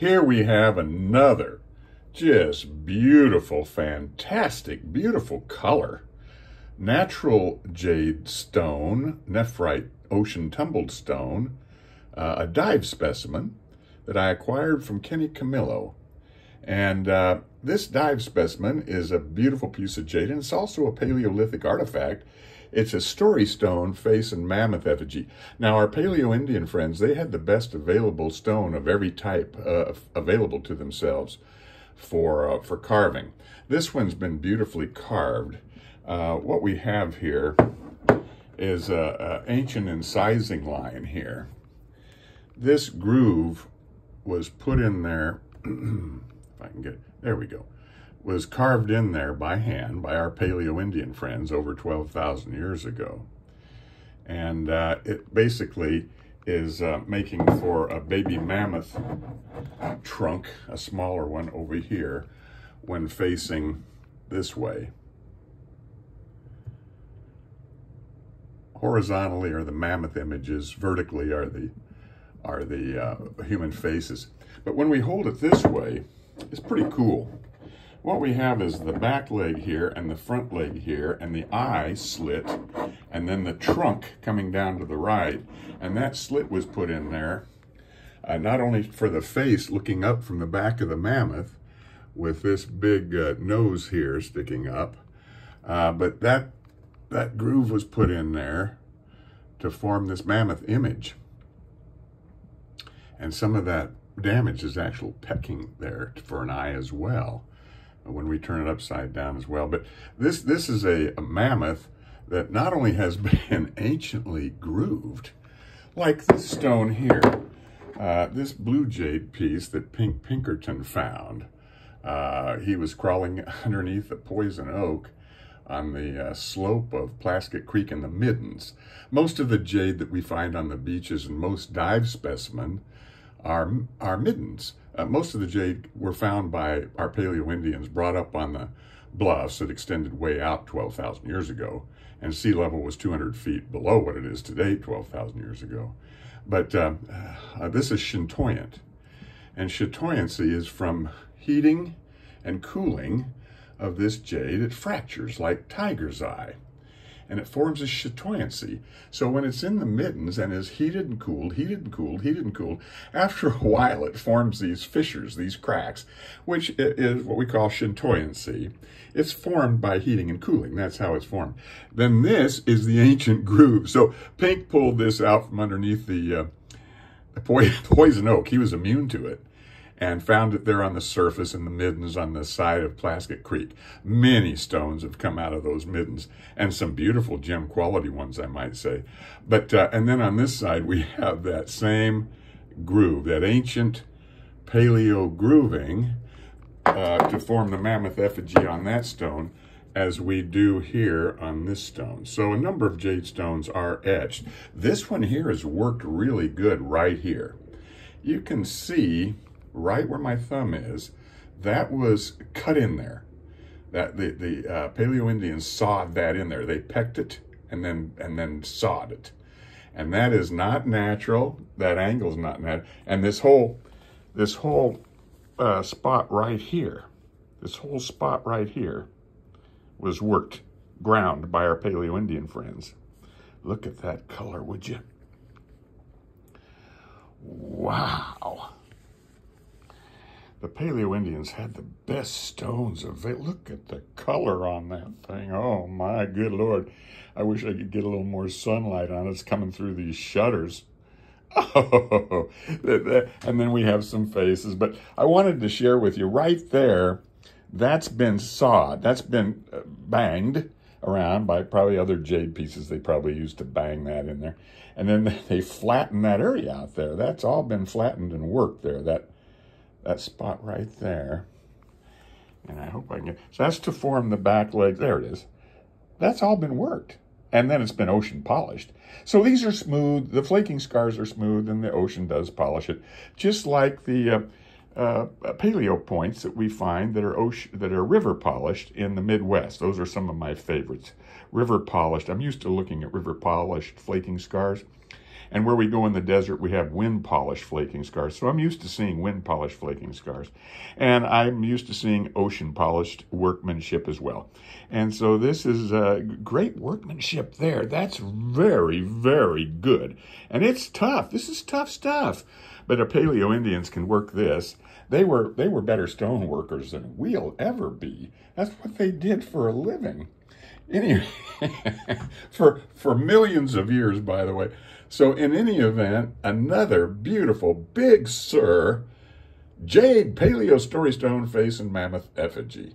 Here we have another just beautiful, fantastic, beautiful color. Natural jade stone, nephrite ocean tumbled stone, a dive specimen that I acquired from Kenny Camillo. And this dive specimen is a beautiful piece of jade, and it's also a Paleolithic artifact. It's a story stone face and mammoth effigy. Now, our Paleo Indian friends, they had the best available stone of every type available to themselves for carving. This one's been beautifully carved. What we have here is an ancient incising line here. This groove was put in there, if I can get it, there we go, was carved in there by hand by our Paleo Indian friends over 12,000 years ago. And it basically is making for a baby mammoth trunk, a smaller one over here, when facing this way. Horizontally are the mammoth images, vertically are the human faces. But when we hold it this way, it's pretty cool. What we have is the back leg here and the front leg here and the eye slit and then the trunk coming down to the right. And that slit was put in there not only for the face looking up from the back of the mammoth with this big nose here sticking up, but that groove was put in there to form this mammoth image. And some of that damage is actual pecking there for an eye as well, when we turn it upside down as well. But this is a mammoth that not only has been anciently grooved, like this stone here, this blue jade piece that Pinkerton found. He was crawling underneath a poison oak on the slope of Plaskett Creek in the Middens. Most of the jade that we find on the beaches and most dive specimen are middens. Most of the jade were found by our Paleo Indians, brought up on the bluffs that extended way out 12,000 years ago, and sea level was 200 feet below what it is today 12,000 years ago. But this is chatoyant, and chatoyancy is from heating and cooling of this jade. It fractures like tiger's eye, and it forms a chatoyancy. So when it's in the middens and is heated and cooled, heated and cooled, heated and cooled, after a while it forms these fissures, these cracks, which is what we call chatoyancy. It's formed by heating and cooling. That's how it's formed. Then this is the ancient groove. So Pink pulled this out from underneath the poison oak. He was immune to it, and found it there on the surface in the middens on the side of Plaskett Creek. Many stones have come out of those middens, and some beautiful gem quality ones, I might say. But and then on this side, we have that same groove, that ancient paleo grooving to form the mammoth effigy on that stone, as we do here on this stone. So a number of jade stones are etched. This one here is worked really good right here. You can see right where my thumb is, that was cut in there. That the Paleo Indians sawed that in there. They pecked it and then sawed it, and that is not natural. That angle is not natural. And this whole spot right here, this whole spot right here, was worked, ground by our Paleo Indian friends. Look at that color, would you? Wow. The Paleo Indians had the best stones available. Look at the color on that thing. Oh my good Lord. I wish I could get a little more sunlight on it. It's coming through these shutters. Oh, and then we have some faces. But I wanted to share with you right there, that's been sawed. That's been banged around by probably other jade pieces. They probably used to bang that in there. And then they flattened that area out there. That's all been flattened and worked there. That spot right there. And I hope I can get, so that's to form the back leg. There it is. That's all been worked. And then it's been ocean polished. So these are smooth. The flaking scars are smooth, and the ocean does polish it. Just like the paleo points that we find that are river polished in the Midwest. Those are some of my favorites. River polished. I'm used to looking at river polished flaking scars. And where we go in the desert, we have wind polish flaking scars. So I'm used to seeing wind polish flaking scars. And I'm used to seeing ocean polished workmanship as well. And so this is great workmanship there. That's very, very good. And it's tough. This is tough stuff. But the Paleo Indians can work this. They were better stone workers than we'll ever be. That's what they did for a living. Anyway, for millions of years, by the way. So in any event, another beautiful Big Sur Jade Paleo Story Stone Face and Mammoth Effigy.